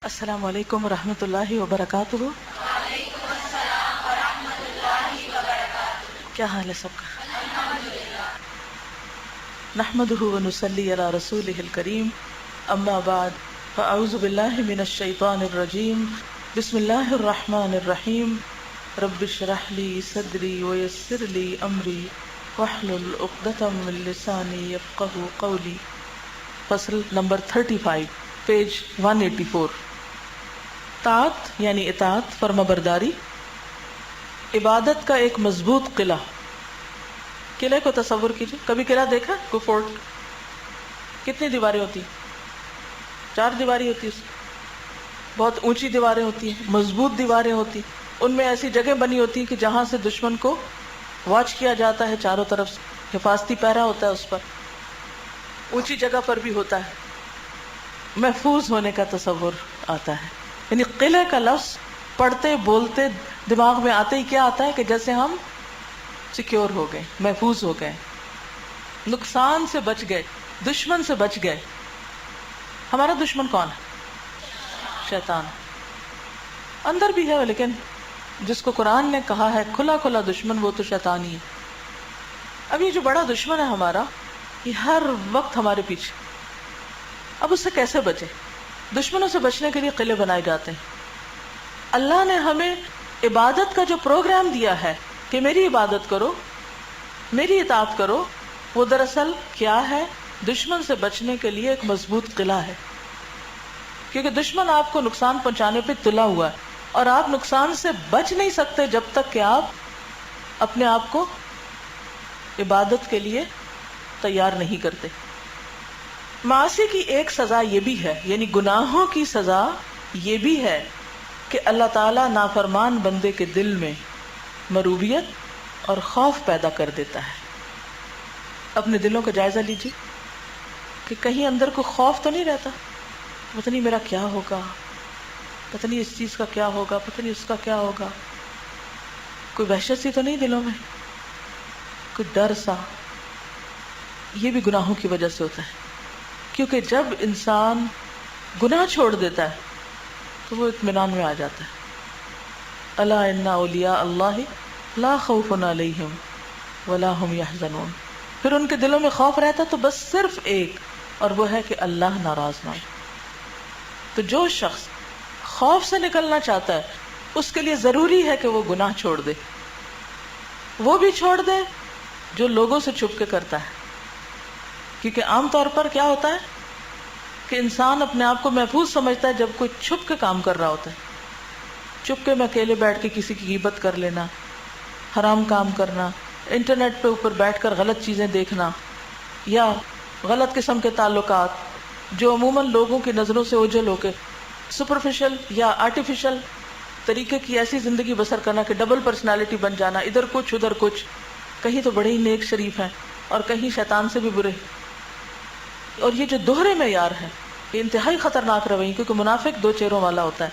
السلام علیکم ورحمۃ اللہ وبرکاتہ. وعلیکم السلام ورحمۃ اللہ وبرکاتہ. کیا حال ہے سب کا؟ نحمده ونصلی علی رسولہ الکریم. اما بعد فاعوذ باللہ من الشیطان الرجیم. بسم اللہ الرحمن الرحیم. رب اشرح لی صدری ویسر لی امری واحلل عقدۃ من لسانی یفقہوا قولی. فصل نمبر 35 پیج 184. طاعت یعنی اطاعت، فرما برداری، عبادت کا ایک مضبوط قلعہ. قلعے کو تصور کیجیے. کبھی قلعہ دیکھا؟ کوئی فورٹ کتنی دیواریں ہوتی ہیں؟ 4 دیواری ہوتی ہے. بہت اونچی دیواریں ہوتی ہیں، مضبوط دیواریں ہوتی ہیں. ان میں ایسی جگہ بنی ہوتی ہے کہ جہاں سے دشمن کو واچ کیا جاتا ہے، چاروں طرف حفاظتی پہرا ہوتا ہے اس پر. اونچی جگہ پر بھی ہوتا ہے. محفوظ ہونے کا تصور آتا ہے. یعنی قلعے کا لفظ پڑھتے بولتے دماغ میں آتے ہی کیا آتا ہے کہ جیسے ہم سیکیور ہو گئے، محفوظ ہو گئے، نقصان سے بچ گئے، دشمن سے بچ گئے. ہمارا دشمن کون ہے؟ شیطان. اندر بھی ہے، لیکن جس کو قرآن نے کہا ہے کھلا کھلا دشمن، وہ تو شیطان ہی ہے. اب یہ جو بڑا دشمن ہے ہمارا، یہ ہر وقت ہمارے پیچھے. اب اس سے کیسے بچے؟ دشمنوں سے بچنے کے لیے قلعے بنائے جاتے ہیں. اللہ نے ہمیں عبادت کا جو پروگرام دیا ہے کہ میری عبادت کرو، میری اطاعت کرو، وہ دراصل کیا ہے؟ دشمن سے بچنے کے لیے ایک مضبوط قلعہ ہے. کیونکہ دشمن آپ کو نقصان پہنچانے پہ تلا ہوا ہے، اور آپ نقصان سے بچ نہیں سکتے جب تک کہ آپ اپنے آپ کو عبادت کے لیے تیار نہیں کرتے. معاصی کی ایک سزا یہ بھی ہے، یعنی گناہوں کی سزا یہ بھی ہے کہ اللہ تعالیٰ نافرمان بندے کے دل میں مروبیت اور خوف پیدا کر دیتا ہے. اپنے دلوں کا جائزہ لیجیے کہ کہیں اندر کو خوف تو نہیں رہتا؟ پتہ نہیں میرا کیا ہوگا، پتہ نہیں اس چیز کا کیا ہوگا، پتہ نہیں اس کا کیا ہوگا. کوئی وحشت سی تو نہیں دلوں میں، کوئی ڈر سا؟ یہ بھی گناہوں کی وجہ سے ہوتا ہے. کیونکہ جب انسان گناہ چھوڑ دیتا ہے تو وہ اطمینان میں آ جاتا ہے. الا ان اولیاء اللہ لا خوف علیہم ولا هم يحزنون. پھر ان کے دلوں میں خوف رہتا تو بس صرف ایک، اور وہ ہے کہ اللہ ناراض نہ ہو. تو جو شخص خوف سے نکلنا چاہتا ہے اس کے لیے ضروری ہے کہ وہ گناہ چھوڑ دے. وہ بھی چھوڑ دے جو لوگوں سے چھپ کے کرتا ہے. کیونکہ عام طور پر کیا ہوتا ہے کہ انسان اپنے آپ کو محفوظ سمجھتا ہے جب کوئی چھپ کے کام کر رہا ہوتا ہے. چھپ کے میں اکیلے بیٹھ کے کسی کی غیبت کر لینا، حرام کام کرنا، انٹرنیٹ پہ اوپر بیٹھ کر غلط چیزیں دیکھنا، یا غلط قسم کے تعلقات جو عموماً لوگوں کی نظروں سے اوجھل ہو کے سپرفیشل یا آرٹیفیشل طریقے کی ایسی زندگی بسر کرنا کہ ڈبل پرسنالٹی بن جانا، ادھر کچھ ادھر کچھ. کہیں تو بڑے ہی نیک شریف ہیں اور کہیں شیطان سے بھی برے. اور یہ جو دوہرے معیار ہے یہ انتہائی خطرناک رویہ، کیونکہ منافق 2 چہروں والا ہوتا ہے.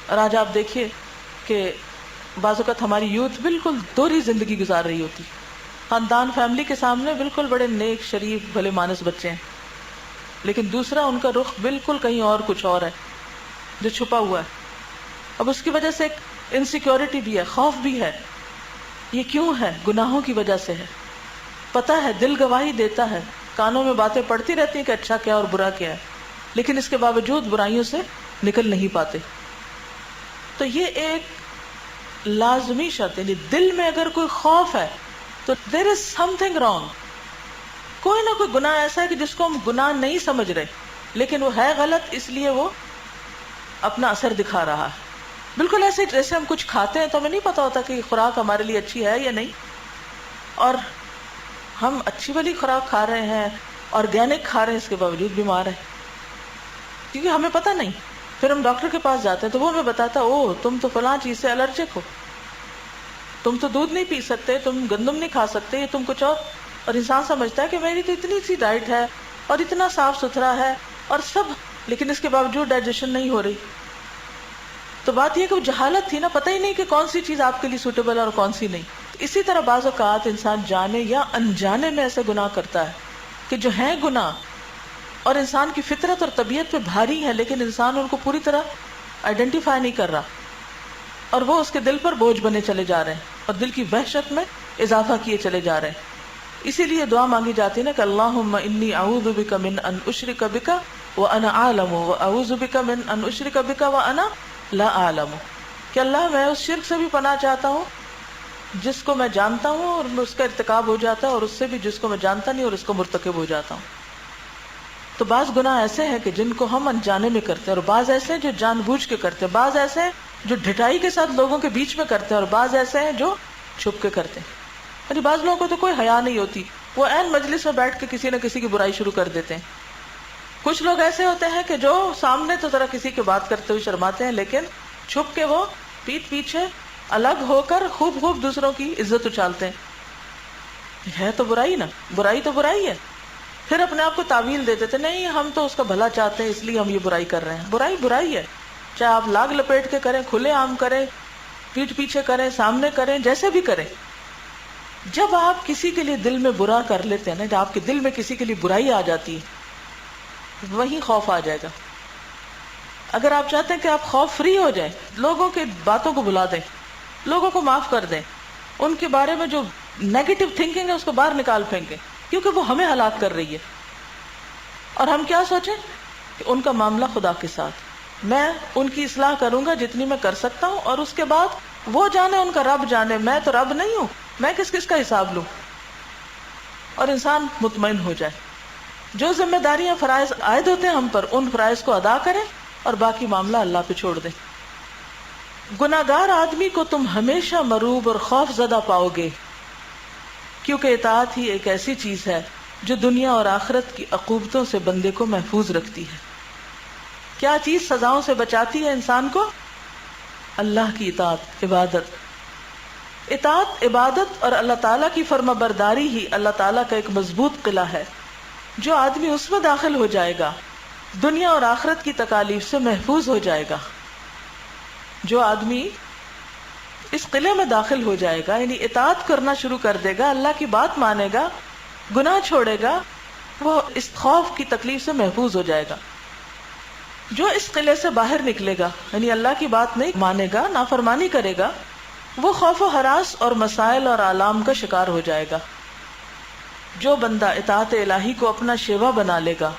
اور آج آپ دیکھیے کہ بعض اوقات ہماری یوتھ بالکل دوہری زندگی گزار رہی ہوتی. خاندان، فیملی کے سامنے بالکل بڑے نیک شریف بھلے مانس بچے ہیں، لیکن دوسرا ان کا رخ بالکل کہیں اور کچھ اور ہے جو چھپا ہوا ہے. اب اس کی وجہ سے ایک انسیکیورٹی بھی ہے، خوف بھی ہے. یہ کیوں ہے؟ گناہوں کی وجہ سے ہے. پتہ ہے، دل گواہی دیتا ہے، کانوں میں باتیں پڑتی رہتی ہیں کہ اچھا کیا اور برا کیا ہے، لیکن اس کے باوجود برائیوں سے نکل نہیں پاتے. تو یہ ایک لازمی شرط، یعنی دل میں اگر کوئی خوف ہے تو there is something wrong. کوئی نہ کوئی گناہ ایسا ہے کہ جس کو ہم گناہ نہیں سمجھ رہے، لیکن وہ ہے غلط، اس لیے وہ اپنا اثر دکھا رہا ہے. بالکل ایسے جیسے ہم کچھ کھاتے ہیں تو ہمیں نہیں پتا ہوتا کہ خوراک ہمارے لیے اچھی ہے یا نہیں، اور ہم اچھی والی خوراک کھا رہے ہیں، آرگینک کھا رہے ہیں، اس کے باوجود بیمار ہیں کیونکہ ہمیں پتہ نہیں. پھر ہم ڈاکٹر کے پاس جاتے ہیں تو وہ ہمیں بتاتا او تم تو فلاں چیز سے الرجک ہو، تم تو دودھ نہیں پی سکتے، تم گندم نہیں کھا سکتے، یہ تم کچھ اور انسان سمجھتا ہے کہ میری تو اتنی سی ڈائٹ ہے اور اتنا صاف ستھرا ہے اور سب، لیکن اس کے باوجود ڈائجیشن نہیں ہو رہی. تو بات یہ کہ وہ جہالت تھی نا، پتہ ہی نہیں کہ کون سی چیز آپ کے لیے سوٹیبل ہے اور کون سی نہیں. اسی طرح بعض اوقات انسان جانے یا انجانے میں ایسے گناہ کرتا ہے کہ جو ہیں گناہ اور انسان کی فطرت اور طبیعت پہ بھاری ہے، لیکن انسان ان کو پوری طرح آئیڈینٹیفائی نہیں کر رہا، اور وہ اس کے دل پر بوجھ بنے چلے جا رہے ہیں اور دل کی وحشت میں اضافہ کیے چلے جا رہے ہیں۔ اسی لیے دعا مانگی جاتی ہے نا کہ اللہم انی اعوذ بک من ان اشرک بک وانا اعلم واعوذ بک من ان اشرک بک وانا لا اعلم، کہ اللہ میں اس شرک سے بھی پناہ چاہتا ہوں جس کو میں جانتا ہوں اور اس کا ارتکاب ہو جاتا ہے، اور اس سے بھی جس کو میں جانتا نہیں اور اس کو مرتکب ہو جاتا ہوں۔ تو بعض گناہ ایسے ہیں کہ جن کو ہم انجانے میں کرتے ہیں، اور بعض ایسے ہیں جو جان بوجھ کے کرتے ہیں، بعض ایسے ہیں جو ڈھٹائی کے ساتھ لوگوں کے بیچ میں کرتے ہیں، اور بعض ایسے ہیں جو چھپ کے کرتے ہیں۔ یعنی بعض لوگوں کو تو کوئی حیا نہیں ہوتی، وہ عین مجلس میں بیٹھ کے کسی نہ کسی کی برائی شروع کر دیتے ہیں۔ کچھ لوگ ایسے ہوتے ہیں کہ جو سامنے تو ذرا کسی کی بات کرتے ہوئے شرماتے ہیں، لیکن چھپ کے وہ پیٹھ پیچھے الگ ہو کر خوب خوب دوسروں کی عزت اچھالتے ہیں۔ ہے تو برائی نا، برائی تو برائی ہے، پھر اپنے آپ کو تعویل دے دیتے نہیں ہم تو اس کا بھلا چاہتے ہیں اس لیے ہم یہ برائی کر رہے ہیں۔ برائی برائی ہے، چاہے آپ لاگ لپیٹ کے کریں، کھلے عام کریں، پیٹھ پیچھے کریں، سامنے کریں، جیسے بھی کریں۔ جب آپ کسی کے لیے دل میں برا کر لیتے ہیں نا، جب آپ کے دل میں کسی کے لیے برائی آ جاتی ہے، وہیں خوف آ جائے گا۔ اگر آپ چاہتے ہیں کہ آپ خوف فری ہو جائیں، لوگوں کے باتوں کو بلا دیں، لوگوں کو معاف کر دیں، ان کے بارے میں جو نیگیٹو تھنکنگ ہے اس کو باہر نکال پھینکیں، کیونکہ وہ ہمیں ہلاک کر رہی ہے۔ اور ہم کیا سوچیں کہ ان کا معاملہ خدا کے ساتھ، میں ان کی اصلاح کروں گا جتنی میں کر سکتا ہوں، اور اس کے بعد وہ جانے، ان کا رب جانے، میں تو رب نہیں ہوں، میں کس کس کا حساب لوں۔ اور انسان مطمئن ہو جائے، جو ذمہ داریاں فرائض عائد ہوتے ہیں ہم پر، ان فرائض کو ادا کریں اور باقی معاملہ اللہ پہ چھوڑ دیں۔ گناہگار آدمی کو تم ہمیشہ مروب اور خوف زدہ پاؤ گے، کیونکہ اطاعت ہی ایک ایسی چیز ہے جو دنیا اور آخرت کی عقوبتوں سے بندے کو محفوظ رکھتی ہے۔ کیا چیز سزاؤں سے بچاتی ہے انسان کو؟ اللہ کی اطاعت، عبادت۔ اطاعت، عبادت اور اللہ تعالیٰ کی فرما برداری ہی اللہ تعالیٰ کا ایک مضبوط قلعہ ہے۔ جو آدمی اس میں داخل ہو جائے گا دنیا اور آخرت کی تکالیف سے محفوظ ہو جائے گا۔ جو آدمی اس قلعے میں داخل ہو جائے گا، یعنی اطاعت کرنا شروع کر دے گا، اللہ کی بات مانے گا، گناہ چھوڑے گا، وہ اس خوف کی تکلیف سے محفوظ ہو جائے گا۔ جو اس قلعے سے باہر نکلے گا، یعنی اللہ کی بات نہیں مانے گا، نافرمانی کرے گا، وہ خوف و ہراس اور مسائل اور آلام کا شکار ہو جائے گا۔ جو بندہ اطاعت الہی کو اپنا شیوا بنا لے گا،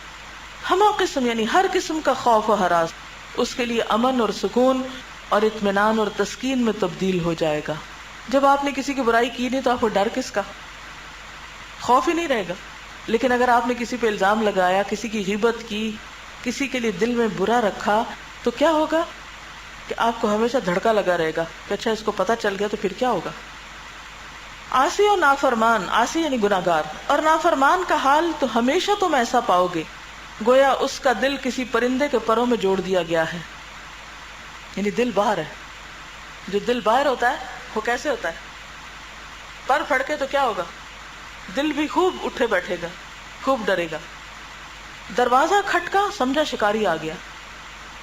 ہمہ قسم یعنی ہر قسم کا خوف و ہراس اس کے لیے امن اور سکون اور اطمینان اور تسکین میں تبدیل ہو جائے گا۔ جب آپ نے کسی کی برائی کی نہیں تو آپ کو ڈر کس کا؟ خوف ہی نہیں رہے گا۔ لیکن اگر آپ نے کسی پہ الزام لگایا، کسی کی غیبت کی، کسی کے لیے دل میں برا رکھا، تو کیا ہوگا کہ آپ کو ہمیشہ دھڑکا لگا رہے گا کہ اچھا اس کو پتہ چل گیا تو پھر کیا ہوگا۔ عاصی اور نافرمان، عاصی یعنی گناہگار، اور نافرمان کا حال تو ہمیشہ تم ایسا پاؤ گے گویا اس کا دل کسی پرندے کے پروں میں جوڑ دیا گیا ہے۔ یعنی دل باہر ہے۔ جو دل باہر ہوتا ہے وہ کیسے ہوتا ہے؟ پر پھڑکے تو کیا ہوگا؟ دل بھی خوب اٹھے بیٹھے گا، خوب ڈرے گا۔ دروازہ کھٹکا، سمجھا شکاری آ گیا،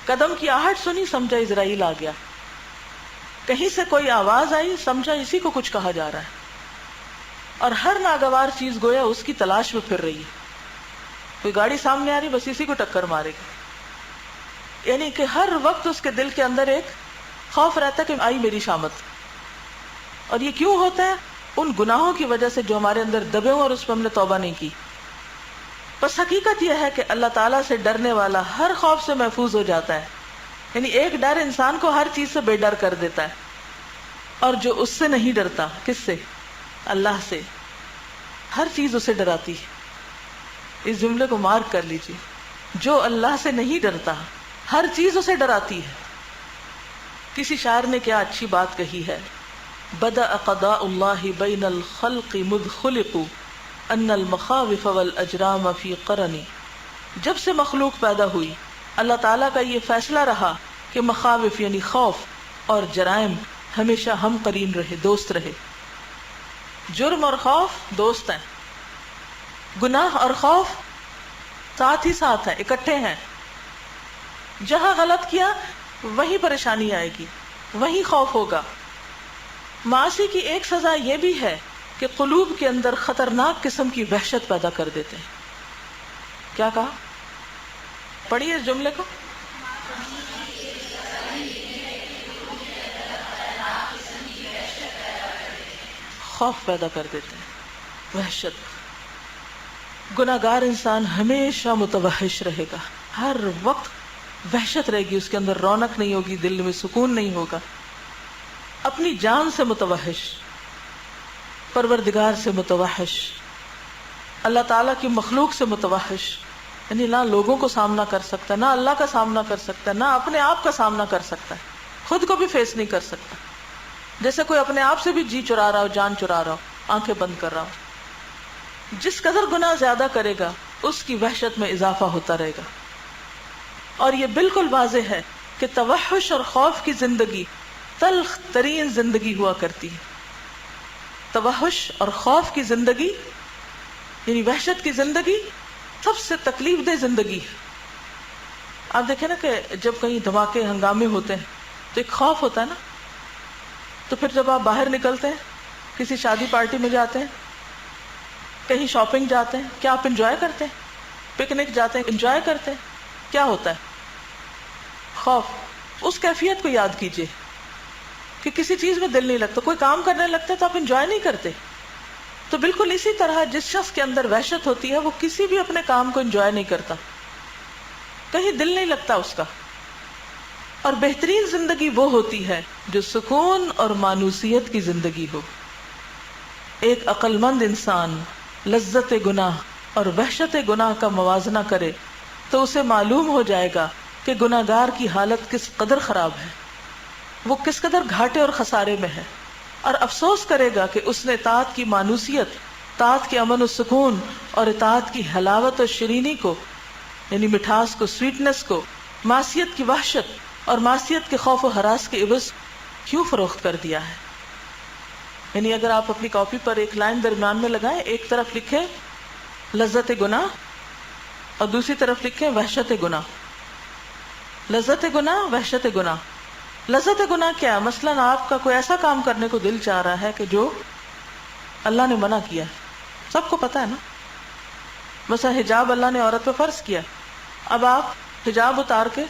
قدم کی آہٹ سنی، سمجھا اسرائیل آ گیا، کہیں سے کوئی آواز آئی، سمجھا اسی کو کچھ کہا جا رہا ہے، اور ہر ناگوار چیز گویا اس کی تلاش میں پھر رہی ہے۔ کوئی گاڑی سامنے آ رہی، بس اسی کو ٹکر مارے گی۔ یعنی کہ ہر وقت اس کے دل کے اندر ایک خوف رہتا ہے کہ آئی میری شامت۔ اور یہ کیوں ہوتا ہے؟ ان گناہوں کی وجہ سے جو ہمارے اندر دبے ہوں اور اس پہ ہم نے توبہ نہیں کی۔ بس حقیقت یہ ہے کہ اللہ تعالیٰ سے ڈرنے والا ہر خوف سے محفوظ ہو جاتا ہے۔ یعنی ایک ڈر انسان کو ہر چیز سے بے ڈر کر دیتا ہے، اور جو اس سے نہیں ڈرتا، کس سے؟ اللہ سے، ہر چیز اسے ڈراتی ہے۔ اس جملے کو مارک کر لیجیے، جو اللہ سے نہیں ڈرتا ہر چیز اسے ڈراتی ہے۔ کسی شاعر نے کیا اچھی بات کہی ہے، بدأ قضاء اللہ بین الخلق مذ خلقوا ان المخاوف والاجرام فی قرنی۔ جب سے مخلوق پیدا ہوئی اللہ تعالیٰ کا یہ فیصلہ رہا کہ مخاوف یعنی خوف اور جرائم ہمیشہ ہم قرین رہے، دوست رہے۔ جرم اور خوف دوست ہیں، گناہ اور خوف ساتھ ہی ساتھ ہیں، اکٹھے ہیں۔ جہاں غلط کیا وہیں پریشانی آئے گی، وہیں خوف ہوگا۔ معاصی کی ایک سزا یہ بھی ہے کہ قلوب کے اندر خطرناک قسم کی وحشت پیدا کر دیتے ہیں۔ کیا کہا؟ پڑھیے اس جملے کو. خوف پیدا کر دیتے ہیں، وحشت. گناہگار انسان ہمیشہ متوحش رہے گا، ہر وقت وحشت رہے گی اس کے اندر، رونق نہیں ہوگی، دل میں سکون نہیں ہوگا. اپنی جان سے متوحش، پروردگار سے متوحش، اللہ تعالیٰ کی مخلوق سے متوحش. یعنی نہ لوگوں کو سامنا کر سکتا، نہ اللہ کا سامنا کر سکتا، نہ اپنے آپ کا سامنا کر سکتا ہے، خود کو بھی فیس نہیں کر سکتا. جیسے کوئی اپنے آپ سے بھی جی چرا رہا ہو، جان چرا رہا ہو، آنکھیں بند کر رہا ہو. جس قدر گناہ زیادہ کرے گا اس کی وحشت میں اضافہ ہوتا رہے گا. اور یہ بالکل واضح ہے کہ توحش اور خوف کی زندگی تلخ ترین زندگی ہوا کرتی ہے. توحش اور خوف کی زندگی یعنی وحشت کی زندگی سب سے تکلیف دہ زندگی ہے. آپ دیکھیں نا کہ جب کہیں دھماکے ہنگامے ہوتے ہیں تو ایک خوف ہوتا ہے نا. تو پھر جب آپ باہر نکلتے ہیں، کسی شادی پارٹی میں جاتے ہیں، کہیں شاپنگ جاتے ہیں، کیا آپ انجوائے کرتے ہیں؟ پکنک جاتے ہیں، انجوائے کرتے ہیں؟ کیا ہوتا ہے؟ خوف. اس کیفیت کو یاد کیجئے کہ کسی چیز میں دل نہیں لگتا، کوئی کام کرنے لگتا ہے تو آپ انجوائے نہیں کرتے. تو بالکل اسی طرح جس شخص کے اندر وحشت ہوتی ہے وہ کسی بھی اپنے کام کو انجوائے نہیں کرتا، کہیں دل نہیں لگتا اس کا. اور بہترین زندگی وہ ہوتی ہے جو سکون اور مانوسیت کی زندگی ہو. ایک عقل مند انسان لذت گناہ اور وحشت گناہ کا موازنہ کرے تو اسے معلوم ہو جائے گا کہ گناہگار کی حالت کس قدر خراب ہے، وہ کس قدر گھاٹے اور خسارے میں ہے. اور افسوس کرے گا کہ اس نے اطاعت کی مانوسیت، اطاعت کے امن و سکون اور اطاعت کی حلاوت اور شرینی کو، یعنی مٹھاس کو، سویٹنس کو، معصیت کی وحشت اور معصیت کے خوف و ہراس کے عوض کیوں فروخت کر دیا ہے. یعنی اگر آپ اپنی کاپی پر ایک لائن درمیان میں لگائیں، ایک طرف لکھیں لذت گناہ اور دوسری طرف لکھیں وحشت گناہ. لذت گناہ، وحشت گناہ. لذت گناہ کیا ہے؟ مثلاً آپ کا کوئی ایسا کام کرنے کو دل چاہ رہا ہے کہ جو اللہ نے منع کیا ہے، سب کو پتا ہے نا. مثلا حجاب اللہ نے عورت پہ فرض کیا، اب آپ حجاب اتار کے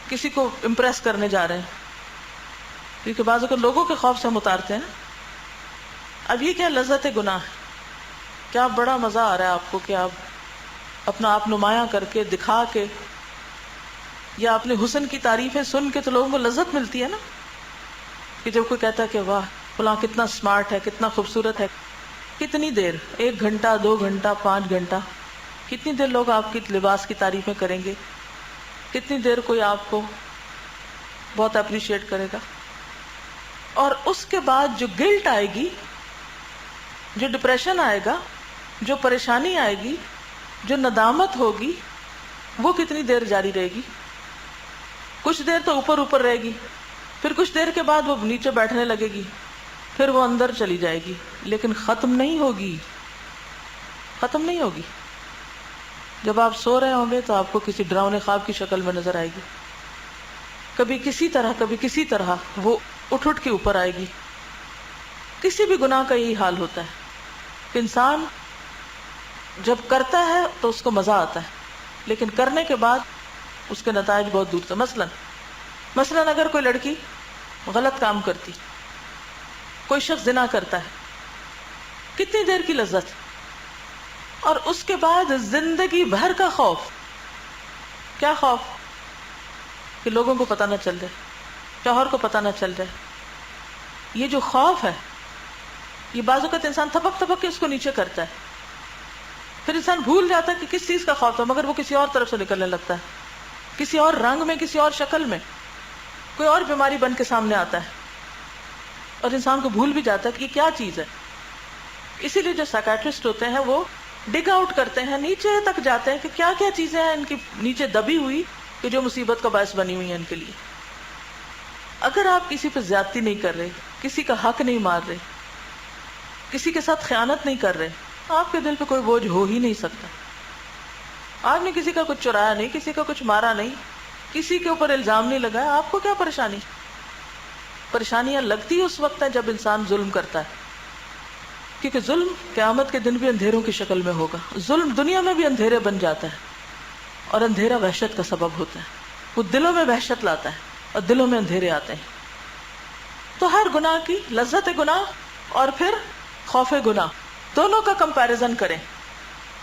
کسی کو امپریس کرنے جا رہے ہیں، کیونکہ بعض اوقات لوگوں کے خوف سے ہم اتارتے ہیں. اب یہ کیا لذت گناہ ہے؟ کیا بڑا مزہ آ رہا ہے آپ کو کہ آپ اپنا آپ نمایاں کر کے دکھا کے یا اپنے حسن کی تعریفیں سن کے تو لوگوں کو لذت ملتی ہے نا. کہ جب کوئی کہتا ہے کہ واہ فلاں کتنا سمارٹ ہے، کتنا خوبصورت ہے، کتنی دیر، 1 گھنٹہ، 2 گھنٹہ، 5 گھنٹہ، کتنی دیر لوگ آپ کی لباس کی تعریفیں کریں گے، کتنی دیر کوئی آپ کو بہت اپریشیٹ کرے گا. اور اس کے بعد جو گلٹ آئے گی، جو ڈپریشن آئے گا، جو پریشانی آئے گی، جو ندامت ہوگی، وہ کتنی دیر جاری رہے گی؟ کچھ دیر تو اوپر اوپر رہے گی، پھر کچھ دیر کے بعد وہ نیچے بیٹھنے لگے گی، پھر وہ اندر چلی جائے گی، لیکن ختم نہیں ہوگی. ختم نہیں ہوگی. جب آپ سو رہے ہوں گے تو آپ کو کسی ڈراؤنے خواب کی شکل میں نظر آئے گی، کبھی کسی طرح وہ اٹھ کے اوپر آئے گی. کسی بھی گناہ کا یہی حال ہوتا ہے کہ انسان جب کرتا ہے تو اس کو مزہ آتا ہے، لیکن کرنے کے بعد اس کے نتائج بہت دور سے. مثلاً اگر کوئی لڑکی غلط کام کرتی، کوئی شخص زنا کرتا ہے، کتنی دیر کی لذت، اور اس کے بعد زندگی بھر کا خوف. کیا خوف؟ کہ لوگوں کو پتہ نہ چل جائے، شوہر کو پتہ نہ چل جائے. یہ جو خوف ہے یہ بعض اوقات انسان تھپک کے اس کو نیچے کرتا ہے، پھر انسان بھول جاتا ہے کہ کس چیز کا خوف تھا، مگر وہ کسی اور طرف سے نکلنے لگتا ہے، کسی اور رنگ میں، کسی اور شکل میں، کوئی اور بیماری بن کے سامنے آتا ہے، اور انسان کو بھول بھی جاتا ہے کہ یہ کیا چیز ہے. اسی لیے جو سائیکیٹرسٹ ہوتے ہیں وہ ڈگ آؤٹ کرتے ہیں، نیچے تک جاتے ہیں کہ کیا کیا چیزیں ہیں ان کی نیچے دبی ہوئی کہ جو مصیبت کا باعث بنی ہوئی ہیں ان کے لیے. اگر آپ کسی پہ زیادتی نہیں کر رہے، کسی کا حق نہیں مار رہے، کسی کے ساتھ خیانت نہیں کر رہے، آپ کے دل پہ کوئی بوجھ ہو ہی نہیں سکتا. آپ نے کسی کا کچھ چرایا نہیں، کسی کا کچھ مارا نہیں، کسی کے اوپر الزام نہیں لگایا، آپ کو کیا پریشانی؟ پریشانیاں لگتی اس وقت ہیں جب انسان ظلم کرتا ہے، کیونکہ ظلم قیامت کے دن بھی اندھیروں کی شکل میں ہوگا. ظلم دنیا میں بھی اندھیرے بن جاتا ہے، اور اندھیرا وحشت کا سبب ہوتا ہے، وہ دلوں میں وحشت لاتا ہے اور دلوں میں اندھیرے آتے ہیں. تو ہر گناہ کی لذت گناہ اور پھر خوف گناہ دونوں کا کمپیریزن کریں.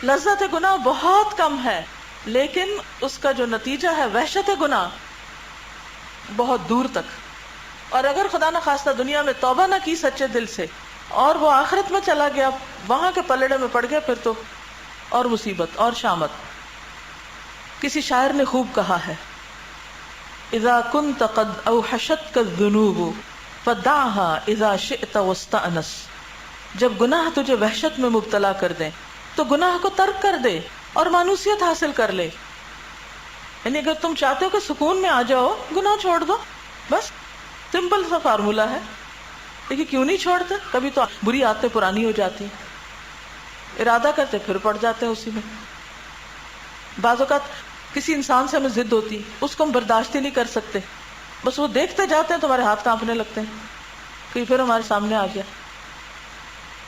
لذت گناہ بہت کم ہے لیکن اس کا جو نتیجہ ہے وحشت گناہ بہت دور تک. اور اگر خدا نہ خواستہ دنیا میں توبہ نہ کی سچے دل سے اور وہ آخرت میں چلا گیا، وہاں کے پلڑے میں پڑ گیا، پھر تو اور مصیبت اور شامت. کسی شاعر نے خوب کہا ہے، اذا كنت قد اوحشتك الذنوب فدعها اذا شئت واستأنس. جب گناہ تجھے وحشت میں مبتلا کر دیں تو گناہ کو ترک کر دے اور مانوسیت حاصل کر لے. یعنی اگر تم چاہتے ہو کہ سکون میں آ جاؤ، گناہ چھوڑ دو، بس سمپل سا فارمولا ہے. لیکن کیوں نہیں چھوڑتے؟ کبھی تو بری عادتیں پرانی ہو جاتی ہیں، ارادہ کرتے پھر پڑ جاتے ہیں اسی میں. بعض اوقات کسی انسان سے ہمیں ضد ہوتی، اس کو ہم برداشت ہی نہیں کر سکتے، بس وہ دیکھتے جاتے ہیں تو ہمارے ہاتھ کانپنے لگتے ہیں کہ پھر ہمارے سامنے آ گیا.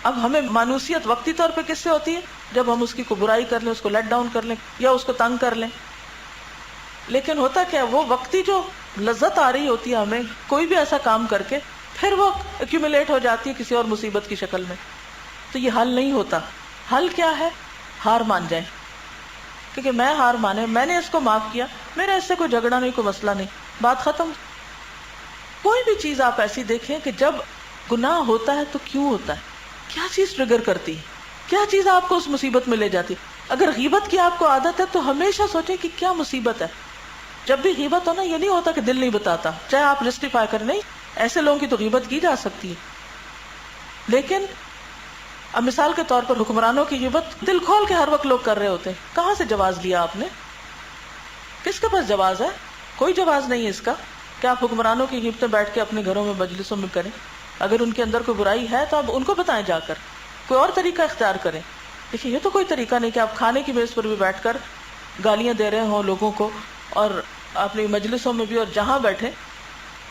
اب ہمیں مانوسیت وقتی طور پہ کس سے ہوتی ہے؟ جب ہم اس کی کو برائی کر لیں، اس کو لیٹ ڈاؤن کر لیں یا اس کو تنگ کر لیں. لیکن ہوتا کیا، وہ وقتی جو لذت آ رہی ہوتی ہے ہمیں کوئی بھی ایسا کام کر کے، پھر وہ ایکیومولیٹ ہو جاتی ہے کسی اور مصیبت کی شکل میں. تو یہ حل نہیں ہوتا. حل کیا ہے؟ ہار مان جائیں، کیونکہ میں ہار مانے، میں نے اس کو معاف کیا، میرا اس سے کوئی جھگڑا نہیں، کوئی مسئلہ نہیں، بات ختم. کوئی بھی چیز آپ ایسی دیکھیں کہ جب گناہ ہوتا ہے تو کیوں ہوتا ہے، کیا چیز ٹریگر کرتی ہے، کیا چیز آپ کو اس مصیبت میں لے جاتی. اگر غیبت کی آپ کو عادت ہے تو ہمیشہ سوچیں کہ کیا مصیبت ہے. جب بھی غیبت ہو نا، یہ نہیں ہوتا کہ دل نہیں بتاتا، چاہے آپ جسٹیفائی کریں، نہیں، ایسے لوگوں کی تو غیبت کی جا سکتی ہے. لیکن اب مثال کے طور پر حکمرانوں کی غیبت دل کھول کے ہر وقت لوگ کر رہے ہوتے ہیں. کہاں سے جواز لیا آپ نے؟ کس کے پاس جواز ہے؟ کوئی جواز نہیں ہے اس کا کہ آپ حکمرانوں کی غیبتیں بیٹھ کے اپنے گھروں میں مجلسوں میں کریں. اگر ان کے اندر کوئی برائی ہے تو آپ ان کو بتائیں جا کر، کوئی اور طریقہ اختیار کریں. دیکھیں، یہ تو کوئی طریقہ نہیں کہ آپ کھانے کی میز پر بھی بیٹھ کر گالیاں دے رہے ہوں لوگوں کو، اور اپنی مجلسوں میں بھی اور جہاں بیٹھے.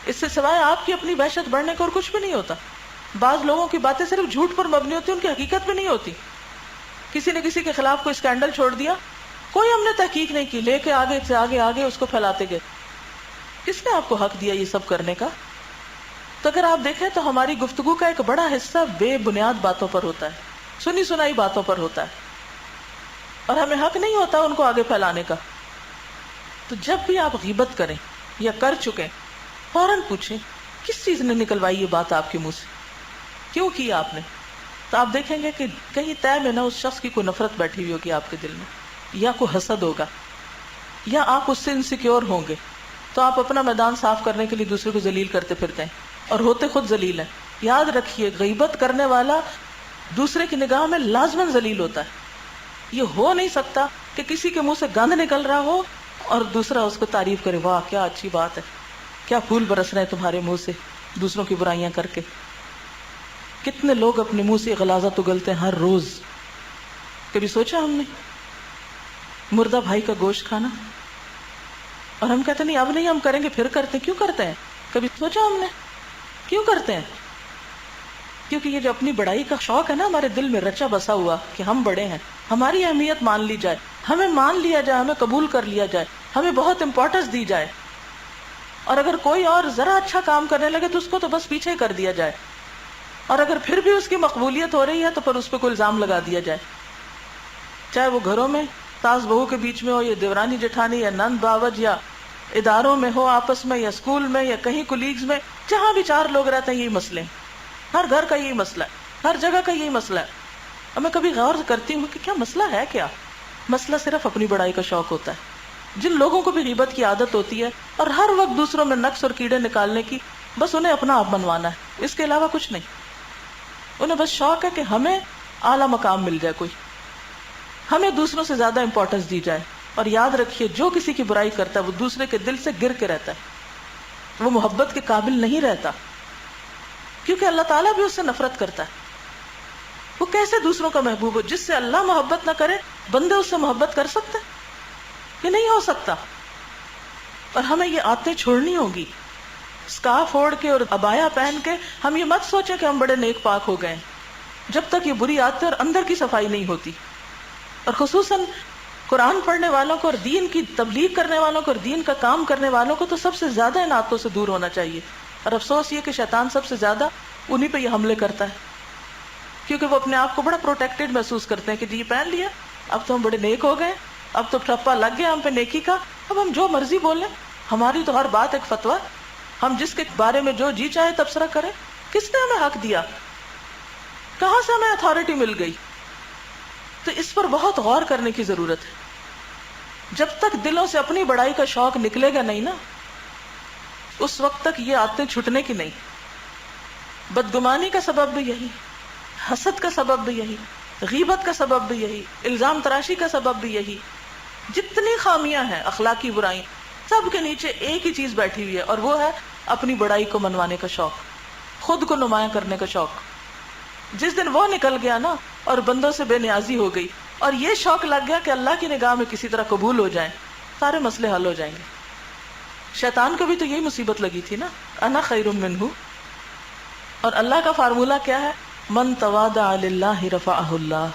اس سے سوائے آپ کی اپنی وحشت بڑھنے کو اور کچھ بھی نہیں ہوتا. بعض لوگوں کی باتیں صرف جھوٹ پر مبنی ہوتی ہیں، ان کی حقیقت بھی نہیں ہوتی. کسی نے کسی کے خلاف کوئی اسکینڈل چھوڑ دیا، کوئی ہم نے تحقیق نہیں کی، لے کے آگے سے آگے اس کو پھیلاتے گئے. کس نے آپ کو حق دیا یہ سب کرنے کا؟ تو اگر آپ دیکھیں تو ہماری گفتگو کا ایک بڑا حصہ بے بنیاد باتوں پر ہوتا ہے، سنی سنائی باتوں پر ہوتا ہے، اور ہمیں حق نہیں ہوتا ان کو آگے پھیلانے کا. تو جب بھی آپ غیبت کریں یا کر چکے، فوراً پوچھیں کس چیز نے نکلوائی یہ بات آپ کے منہ سے، کیوں کی آپ نے. تو آپ دیکھیں گے کہ کہیں طے میں نہ اس شخص کی کوئی نفرت بیٹھی ہوئی ہوگی آپ کے دل میں، یا کوئی حسد ہوگا، یا آپ اس سے انسیکیور ہوں گے. تو آپ اپنا میدان صاف کرنے کے لیے دوسرے کو ذلیل کرتے پھرتے ہیں اور ہوتے خود ذلیل ہیں. یاد رکھیے، غیبت کرنے والا دوسرے کی نگاہ میں لازماً ذلیل ہوتا ہے. یہ ہو نہیں سکتا کہ کسی کے منہ سے گند نکل رہا ہو اور دوسرا اس کو تعریف کرے، واہ کیا اچھی بات ہے، کیا پھول برس رہے ہیں تمہارے منہ سے دوسروں کی برائیاں کر کے. کتنے لوگ اپنے منہ سے غلاظت اگلتے ہیں ہر روز. کبھی سوچا ہم نے مردہ بھائی کا گوشت کھانا، اور ہم کہتے نہیں اب نہیں، ہم کریں گے، پھر کرتے ہیں. کیوں کرتے ہیں؟ کبھی سوچا ہم نے کیوں کرتے ہیں؟ کیونکہ یہ جو اپنی بڑائی کا شوق ہے نا ہمارے دل میں رچا بسا ہوا کہ ہم بڑے ہیں، ہماری اہمیت مان لی جائے، ہمیں مان لیا جائے، ہمیں قبول کر لیا جائے، ہمیں بہت امپورٹنس دی جائے. اور اگر کوئی اور ذرا اچھا کام کرنے لگے تو اس کو تو بس پیچھے کر دیا جائے، اور اگر پھر بھی اس کی مقبولیت ہو رہی ہے تو پھر اس پہ کوئی الزام لگا دیا جائے. چاہے وہ گھروں میں ساس بہو کے بیچ میں ہو، یا دیورانی جٹھانی، یا نند باوج، یا اداروں میں ہو آپس میں، یا اسکول میں، یا کہیں کولیگز میں، جہاں بھی چار لوگ رہتے ہیں یہی مسئلے. ہر گھر کا یہی مسئلہ ہے، ہر جگہ کا یہی مسئلہ ہے. اب میں کبھی غور کرتی ہوں کہ کیا مسئلہ ہے؟ کیا مسئلہ صرف اپنی بڑائی کا شوق ہوتا ہے. جن لوگوں کو بھی غیبت کی عادت ہوتی ہے اور ہر وقت دوسروں میں نقص اور کیڑے نکالنے کی، بس انہیں اپنا آپ بنوانا ہے، اس کے علاوہ کچھ نہیں. انہیں بس شوق ہے کہ ہمیں اعلیٰ مقام مل جائے، کوئی ہمیں دوسروں سے زیادہ امپورٹنس دی جائے. اور یاد رکھیے، جو کسی کی برائی کرتا ہے وہ دوسرے کے دل سے گر کے رہتا ہے، وہ محبت کے قابل نہیں رہتا، کیونکہ اللہ تعالیٰ بھی اس سے نفرت کرتا ہے. وہ کیسے دوسروں کا محبوب ہو؟ جس سے اللہ محبت نہ کرے بندے اس سے محبت کر سکتے؟ یہ نہیں ہو سکتا. اور ہمیں یہ عادتیں چھوڑنی ہوگی. اسکارف اوڑھ کے اور عبایا پہن کے ہم یہ مت سوچیں کہ ہم بڑے نیک پاک ہو گئے، جب تک یہ بری عادتیں اور اندر کی صفائی نہیں ہوتی. اور خصوصاً قرآن پڑھنے والوں کو اور دین کی تبلیغ کرنے والوں کو اور دین کا کام کرنے والوں کو تو سب سے زیادہ ان عادتوں سے دور ہونا چاہیے. اور افسوس یہ کہ شیطان سب سے زیادہ انہی پہ یہ حملے کرتا ہے، کیونکہ وہ اپنے آپ کو بڑا پروٹیکٹڈ محسوس کرتے ہیں کہ جی یہ پہن لیا اب تو ہم بڑے نیک ہو گئے، اب تو ٹھپا لگ گیا ہم پہ نیکی کا، اب ہم جو مرضی بولیں، ہماری تو ہر بات ایک فتویٰ، ہم جس کے بارے میں جو جی چاہے تبصرہ کریں. کس نے ہمیں حق دیا؟ کہاں سے ہمیں اتھارٹی مل گئی؟ تو اس پر بہت غور کرنے کی ضرورت ہے. جب تک دلوں سے اپنی بڑائی کا شوق نکلے گا نہیں نا، اس وقت تک یہ عادتیں چھٹنے کی نہیں. بدگمانی کا سبب بھی یہی، حسد کا سبب بھی یہی، غیبت کا سبب بھی یہی، الزام تراشی کا سبب بھی یہی. جتنی خامیاں ہیں، اخلاقی برائیں، سب کے نیچے ایک ہی چیز بیٹھی ہوئی ہے، اور وہ ہے اپنی بڑائی کو منوانے کا شوق، خود کو نمایاں کرنے کا شوق. جس دن وہ نکل گیا نا اور بندوں سے بے نیازی ہو گئی اور یہ شوق لگ گیا کہ اللہ کی نگاہ میں کسی طرح قبول ہو جائیں، سارے مسئلے حل ہو جائیں گے. شیطان کو بھی تو یہی مصیبت لگی تھی نا، انا خیر منہ. اور اللہ کا فارمولہ کیا ہے؟ من تواضع للہ رفعہ اللہ.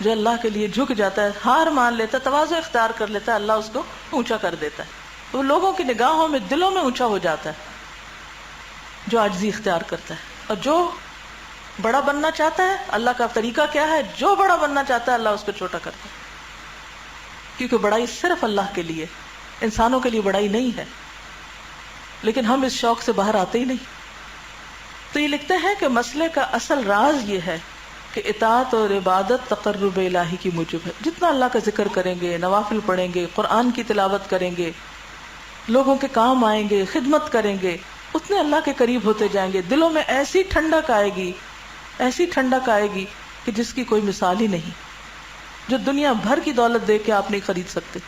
جو اللہ کے لیے جھک جاتا ہے، ہار مان لیتا ہے، تواضع اختیار کر لیتا ہے، اللہ اس کو اونچا کر دیتا ہے. وہ لوگوں کی نگاہوں میں، دلوں میں اونچا ہو جاتا ہے جو عاجزی اختیار کرتا ہے. اور جو بڑا بننا چاہتا ہے، اللہ کا طریقہ کیا ہے؟ جو بڑا بننا چاہتا ہے اللہ اس کو چھوٹا کرتا ہے، کیونکہ بڑائی صرف اللہ کے لیے، انسانوں کے لیے بڑائی نہیں ہے. لیکن ہم اس شوق سے باہر آتے ہی نہیں. تو یہ لکھتے ہیں کہ مسئلے کا اصل راز یہ ہے کہ اطاعت اور عبادت تقرب الہی کی موجب ہے. جتنا اللہ کا ذکر کریں گے، نوافل پڑھیں گے، قرآن کی تلاوت کریں گے، لوگوں کے کام آئیں گے، خدمت کریں گے، اتنے اللہ کے قریب ہوتے جائیں گے. دلوں میں ایسی ٹھنڈک آئے گی، ایسی ٹھنڈک آئے گی کہ جس کی کوئی مثال ہی نہیں، جو دنیا بھر کی دولت دے کے آپ نہیں خرید سکتے.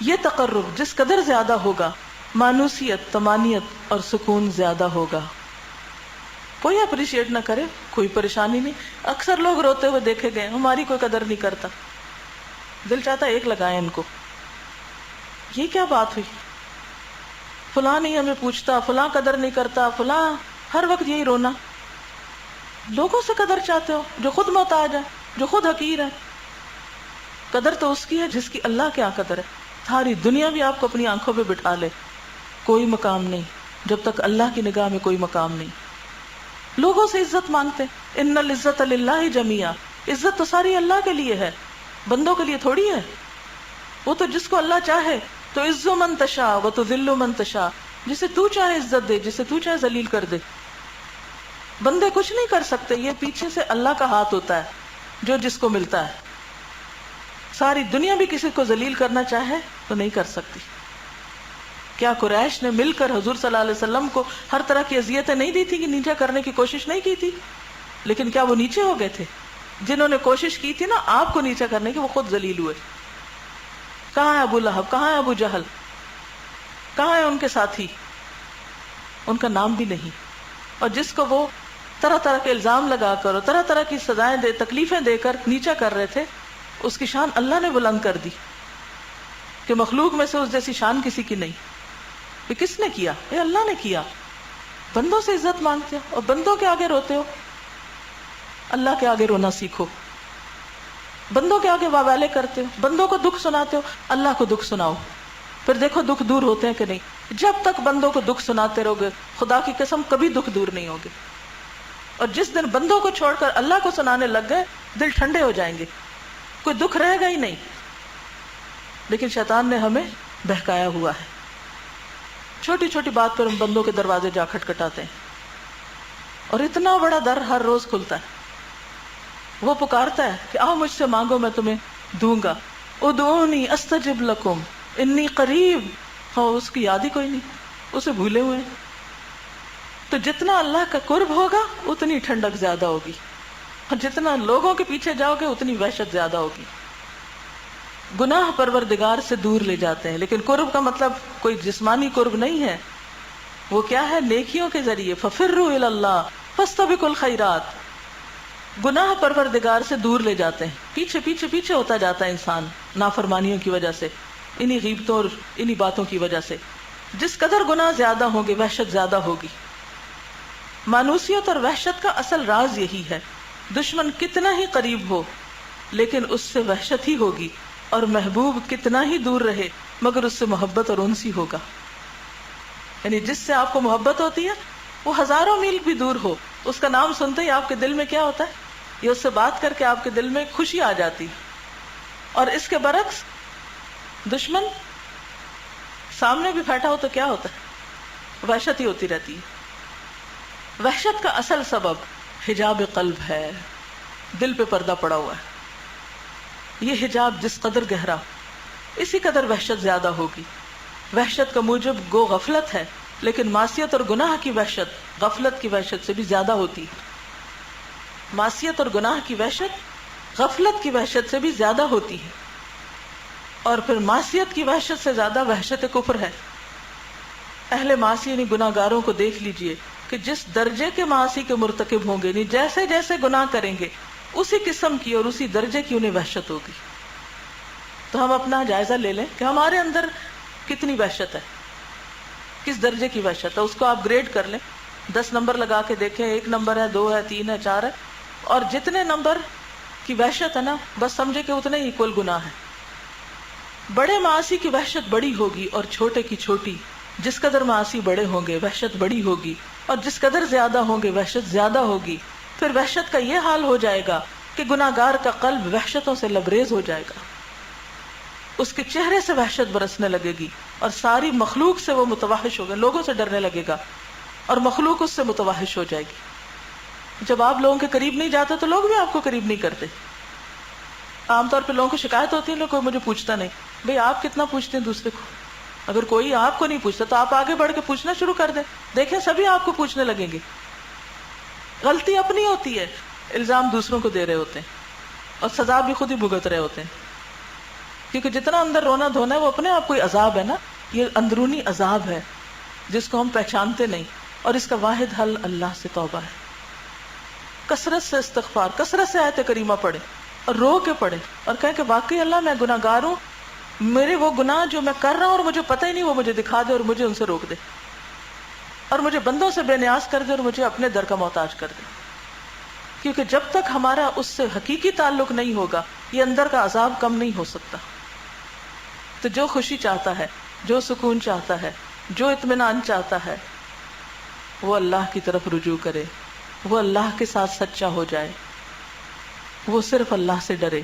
یہ تقرب جس قدر زیادہ ہوگا، مانوسیت، طمانینت اور سکون زیادہ ہوگا. کوئی اپریشیٹ نہ کرے، کوئی پریشانی نہیں. اکثر لوگ روتے ہوئے دیکھے گئے، ہماری کوئی قدر نہیں کرتا. دل چاہتا ایک لگائیں ان کو. یہ کیا بات ہوئی؟ فلاں نہیں ہمیں پوچھتا، فلاں قدر نہیں کرتا، فلاں، ہر وقت یہی رونا. لوگوں سے قدر چاہتے ہو جو خود محتاج ہے، جو خود حقیر ہے. قدر تو اس کی ہے جس کی اللہ کے یہاں قدر ہے. ساری دنیا بھی آپ کو اپنی آنکھوں پہ بٹھا لے، کوئی مقام نہیں جب تک اللہ کی نگاہ میں کوئی مقام نہیں. لوگوں سے عزت مانگتے، ان العزت للہ جمیعا. عزت تو ساری اللہ کے لیے ہے، بندوں کے لیے تھوڑی ہے. وہ تو جس کو اللہ چاہے تو عز من تشاء و تذل من تشاء، جسے تو چاہے عزت دے، جسے تو چاہے ذلیل کر دے. بندے کچھ نہیں کر سکتے، یہ پیچھے سے اللہ کا ہاتھ ہوتا ہے جو جس کو ملتا ہے. ساری دنیا بھی کسی کو ذلیل کرنا چاہے تو نہیں کر سکتی. کیا قریش نے مل کر حضور صلی اللہ علیہ وسلم کو ہر طرح کی اذیتیں نہیں دی تھی کہ نیچا کرنے کی کوشش نہیں کی تھی؟ لیکن کیا وہ نیچے ہو گئے تھے؟ جنہوں نے کوشش کی تھی نا آپ کو نیچا کرنے کی، وہ خود ذلیل ہوئے. کہاں ہے ابو لہب؟ کہاں ہے ابو جہل؟ کہاں ہے ان کے ساتھی؟ ان کا نام بھی نہیں. اور جس کو وہ طرح طرح کے الزام لگا کر اور طرح طرح کی سزائیں دے، تکلیفیں دے کر نیچا کر رہے تھے، اس کی شان اللہ نے بلند کر دی کہ مخلوق میں سے اس جیسی شان کسی کی نہیں. یہ کس نے کیا؟ یہ اللہ نے کیا. بندوں سے عزت مانگتے ہو اور بندوں کے آگے روتے ہو. اللہ کے آگے رونا سیکھو. بندوں کے آگے واویلے کرتے ہو، بندوں کو دکھ سناتے ہو، اللہ کو دکھ سناؤ. پھر دیکھو دکھ دور ہوتے ہیں کہ نہیں. جب تک بندوں کو دکھ سناتے رہو گے، خدا کی قسم کبھی دکھ دور نہیں ہوگے. اور جس دن بندوں کو چھوڑ کر اللہ کو سنانے لگ گئے، دل ٹھنڈے ہو جائیں گے، کوئی دکھ رہے گا ہی نہیں. لیکن شیطان نے ہمیں بہکایا ہوا ہے. چھوٹی چھوٹی بات پر ہم بندوں کے دروازے جا کھٹکھٹاتے ہیں، اور اتنا بڑا در ہر روز کھلتا ہے. وہ پکارتا ہے کہ آؤ مجھ سے مانگو میں تمہیں دوں گا. ادعونی استجب لکم انی قریب. ہاں اس کی یاد ہی کوئی نہیں، اسے بھولے ہوئے ہیں. تو جتنا اللہ کا قرب ہوگا اتنی ٹھنڈک زیادہ ہوگی، اور جتنا لوگوں کے پیچھے جاؤ گے اتنی وحشت زیادہ ہوگی. گناہ پروردگار سے دور لے جاتے ہیں، لیکن قرب کا مطلب کوئی جسمانی قرب نہیں ہے. وہ کیا ہے؟ نیکیوں کے ذریعے. ففروا الی اللہ فاستبقوا الخیرات. گناہ پروردگار سے دور لے جاتے ہیں، پیچھے پیچھے پیچھے ہوتا جاتا ہے انسان نافرمانیوں کی وجہ سے، انہی غیبتوں اور انہی باتوں کی وجہ سے. جس قدر گناہ زیادہ ہوں گے وحشت زیادہ ہوگی. مانوسیت اور وحشت کا اصل راز یہی ہے. دشمن کتنا ہی قریب ہو لیکن اس سے وحشت ہی ہوگی، اور محبوب کتنا ہی دور رہے مگر اس سے محبت اور انس ہی ہوگا. یعنی جس سے آپ کو محبت ہوتی ہے وہ ہزاروں میل بھی دور ہو، اس کا نام سنتے ہی آپ کے دل میں کیا ہوتا ہے؟ یہ اس سے بات کر کے آپ کے دل میں خوشی آ جاتی. اور اس کے برعکس دشمن سامنے بھی بیٹھا ہو تو کیا ہوتا ہے؟ وحشت ہی ہوتی رہتی ہے. وحشت کا اصل سبب حجاب قلب ہے، دل پہ پردہ پڑا ہوا ہے. یہ حجاب جس قدر گہرا اسی قدر وحشت زیادہ ہوگی. وحشت کا موجب گو غفلت ہے، لیکن معصیت اور گناہ کی وحشت غفلت کی وحشت سے بھی زیادہ ہوتی. معصیت اور گناہ کی وحشت غفلت کی وحشت سے بھی زیادہ ہوتی ہے. اور پھر معصیت کی وحشت سے زیادہ وحشت کفر ہے. اہل معاصی یعنی گناہ گاروں کو دیکھ لیجئے کہ جس درجے کے معاصی کے مرتکب ہوں گے، یعنی جیسے جیسے گناہ کریں گے اسی قسم کی اور اسی درجے کی انہیں وحشت ہوگی. تو ہم اپنا جائزہ لے لیں کہ ہمارے اندر کتنی وحشت ہے، کس درجے کی وحشت ہے. اس کو آپ گریڈ کر لیں، 10 نمبر لگا کے دیکھیں، 1 نمبر ہے، 2 ہے، 3 ہے، 4 ہے. اور جتنے نمبر کی وحشت ہے نا، بس سمجھے کہ اتنے ہی کل گناہ ہے. بڑے معاصی کی وحشت بڑی ہوگی اور چھوٹے کی چھوٹی. جس قدر معاصی بڑے ہوں گے وحشت بڑی ہوگی، اور جس قدر زیادہ ہوں گے وحشت زیادہ ہوگی. پھر وحشت کا یہ حال ہو جائے گا کہ گناہگار کا قلب وحشتوں سے لبریز ہو جائے گا. اس کے چہرے سے وحشت برسنے لگے گی اور ساری مخلوق سے وہ متوحش ہوگا، لوگوں سے ڈرنے لگے گا اور مخلوق اس سے متوحش ہو جائے گی. جب آپ لوگوں کے قریب نہیں جاتے تو لوگ بھی آپ کو قریب نہیں کرتے. عام طور پہ لوگوں کو شکایت ہوتی ہے، لوگ کوئی مجھے پوچھتا نہیں. بھئی آپ کتنا پوچھتے ہیں دوسرے کو؟ اگر کوئی آپ کو نہیں پوچھتا تو آپ آگے بڑھ کے پوچھنا شروع کر دیں، دیکھیں سبھی آپ کو پوچھنے لگیں گے. غلطی اپنی ہوتی ہے، الزام دوسروں کو دے رہے ہوتے ہیں اور سزا بھی خود ہی بھگت رہے ہوتے ہیں. کیونکہ جتنا اندر رونا دھونا ہے وہ اپنے آپ کوئی عذاب ہے نا، یہ اندرونی عذاب ہے جس کو ہم پہچانتے نہیں. اور اس کا واحد حل اللہ سے توبہ ہے. کثرت سے استغفار، کثرت سے آیت کریمہ پڑھے اور رو کے پڑھے اور کہیں کہ واقعی اللہ میں گناہگار ہوں، میرے وہ گناہ جو میں کر رہا ہوں اور مجھے پتہ ہی نہیں وہ مجھے دکھا دے اور مجھے ان سے روک دے، اور مجھے بندوں سے بے نیاز کر دے اور مجھے اپنے در کا محتاج کر دے. کیونکہ جب تک ہمارا اس سے حقیقی تعلق نہیں ہوگا یہ اندر کا عذاب کم نہیں ہو سکتا. تو جو خوشی چاہتا ہے، جو سکون چاہتا ہے، جو اطمینان چاہتا ہے، وہ اللہ کی طرف رجوع کرے، وہ اللہ کے ساتھ سچا ہو جائے، وہ صرف اللہ سے ڈرے،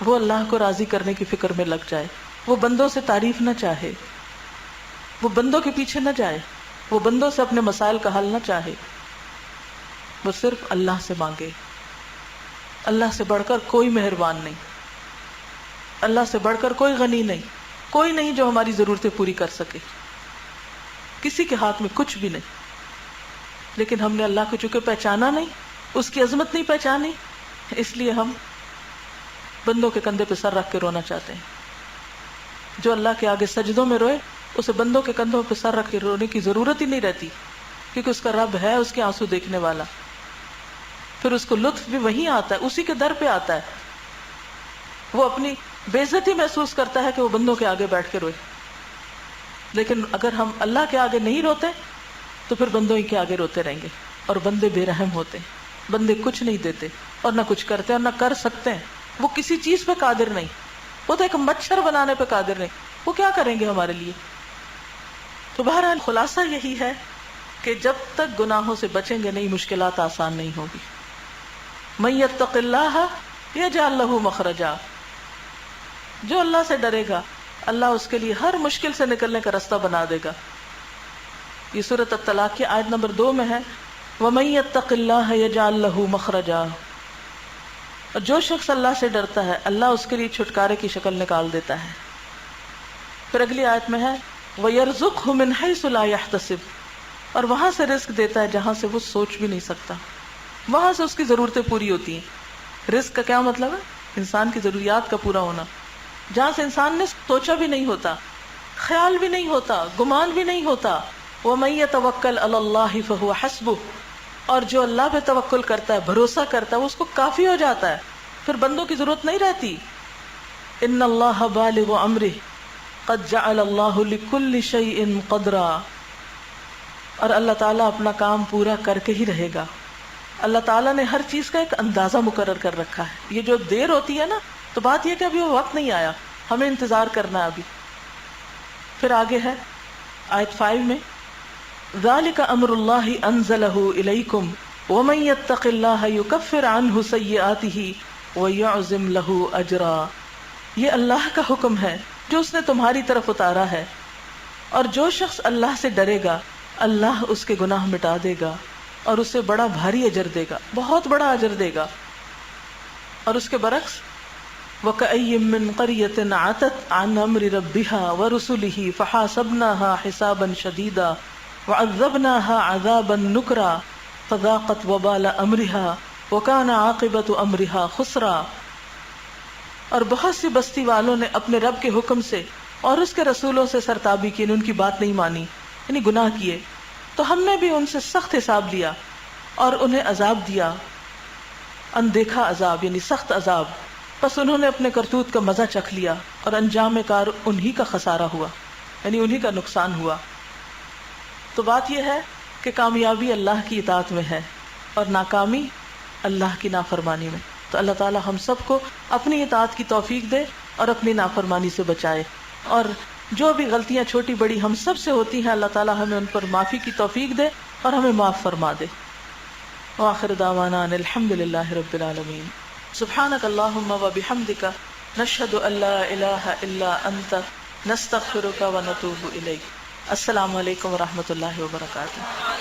وہ اللہ کو راضی کرنے کی فکر میں لگ جائے، وہ بندوں سے تعریف نہ چاہے، وہ بندوں کے پیچھے نہ جائے، وہ بندوں سے اپنے مسائل کا حل نہ چاہے، وہ صرف اللہ سے مانگے. اللہ سے بڑھ کر کوئی مہربان نہیں، اللہ سے بڑھ کر کوئی غنی نہیں، کوئی نہیں جو ہماری ضرورتیں پوری کر سکے، کسی کے ہاتھ میں کچھ بھی نہیں. لیکن ہم نے اللہ کو چونکہ پہچانا نہیں، اس کی عظمت نہیں پہچانی، اس لیے ہم بندوں کے کندھے پہ سر رکھ کے رونا چاہتے ہیں. جو اللہ کے آگے سجدوں میں روئے اسے بندوں کے کندھوں پہ سر رکھ کے رونے کی ضرورت ہی نہیں رہتی، کیونکہ اس کا رب ہے اس کے آنسو دیکھنے والا. پھر اس کو لطف بھی وہیں آتا ہے، اسی کے در پہ آتا ہے. وہ اپنی بے عزتی محسوس کرتا ہے کہ وہ بندوں کے آگے بیٹھ کے روئے. لیکن اگر ہم اللہ کے آگے نہیں روتے تو پھر بندوں ہی کے آگے روتے رہیں گے. اور بندے بے رحم ہوتے ہیں، بندے کچھ نہیں دیتے اور نہ کچھ کرتے اور نہ کر سکتے ہیں. وہ کسی چیز پہ قادر نہیں، وہ تو ایک مچھر بنانے پہ قادر نہیں، وہ کیا کریں گے ہمارے لیے. تو بہرحال خلاصہ یہی ہے کہ جب تک گناہوں سے بچیں گے نہیں مشکلات آسان نہیں ہوگی. من یتق اللہ یجعل لہ مخرجا، جو اللہ سے ڈرے گا اللہ اس کے لیے ہر مشکل سے نکلنے کا راستہ بنا دے گا. یہ سورۃ الطلاق کی آیت نمبر 2 میں ہے، وَمَن يَتَّقِ اللَّهَ يَجْعَل لَّهُ مَخْرَجًا. اور جو شخص اللہ سے ڈرتا ہے اللہ اس کے لیے چھٹکارے کی شکل نکال دیتا ہے. پھر اگلی آیت میں ہے وَيَرْزُقْهُ مِنْ حَيْثُ لَا يَحْتَسِبُ، اور وہاں سے رزق دیتا ہے جہاں سے وہ سوچ بھی نہیں سکتا، وہاں سے اس کی ضرورتیں پوری ہوتی ہیں. رزق کا کیا مطلب ہے؟ انسان کی ضروریات کا پورا ہونا، جہاں سے انسان نے سوچا بھی نہیں ہوتا، خیال بھی نہیں ہوتا، گمان بھی نہیں ہوتا. وَمَن يَتَوَكَّلْ عَلَى اللَّهِ فَهُوَ حَسْبُهُ، اور جو اللہ پہ توکل کرتا ہے، بھروسہ کرتا ہے، وہ اس کو کافی ہو جاتا ہے، پھر بندوں کی ضرورت نہیں رہتی. إِنَّ اللَّهَ بَالِغُ أَمْرِهِ قَدْ جَعَلَ اللَّهُ لِكُلِّ شَيْءٍ قَدْرًا. اور اللہ تعالیٰ اپنا کام پورا کر کے ہی رہے گا. اللہ تعالیٰ نے ہر چیز کا ایک اندازہ مقرر کر رکھا ہے. یہ جو دیر ہوتی ہے نا، تو بات یہ کہ ابھی وہ وقت نہیں آیا، ہمیں انتظار کرنا ہے ابھی. پھر آگے ہے آیت 5 میں ذالک امر اللہ انزلہ الیکم ومن یتق اللہ یکفر عنہ سیئاتہ ویعظم لہ اجرا. یہ اللہ کا حکم ہے جو اس نے تمہاری طرف اتارا ہے، اور جو شخص اللہ سے ڈرے گا اللہ اس کے گناہ مٹا دے گا اور اسے بڑا بھاری اجر دے گا، بہت بڑا اجر دے گا. اور اس کے برعکس وَكَأَيٍّ مِّن قَرْيَةٍ عَتَتْ عَنْ أَمْرِ رَبِّهَا وَرُسُلِهِ فَحَاسَبْنَاهَا حِسَابًا شَدِيدًا وَعَذَّبْنَاهَا عَذَابًا نُكْرًا فَذَاقَتْ وَبَالَ أَمْرِهَا وَكَانَ عَاقِبَةُ أَمْرِهَا خُسْرًا. اور بہت سی بستی والوں نے اپنے رب کے حکم سے اور اس کے رسولوں سے سرتابی کی، ان کی بات نہیں مانی، یعنی گناہ کیے، تو ہم نے بھی ان سے سخت حساب لیا اور انہیں عذاب دیا، اندیکھا عذاب یعنی سخت عذاب. بس انہوں نے اپنے کرتوت کا مزہ چکھ لیا اور انجام کار انہی کا خسارہ ہوا، یعنی انہی کا نقصان ہوا. تو بات یہ ہے کہ کامیابی اللہ کی اطاعت میں ہے اور ناکامی اللہ کی نافرمانی میں. تو اللہ تعالی ہم سب کو اپنی اطاعت کی توفیق دے اور اپنی نافرمانی سے بچائے، اور جو بھی غلطیاں چھوٹی بڑی ہم سب سے ہوتی ہیں اللہ تعالی ہمیں ان پر معافی کی توفیق دے اور ہمیں معاف فرما دے. وآخر دعوانا ان الحمد للہ رب العالمین. سبحانک اللہم وبحمدک نشہد ان لا الہ الا انت نستغفرک ونتوب الیک. السلام علیکم ورحمۃ اللہ وبرکاتہ.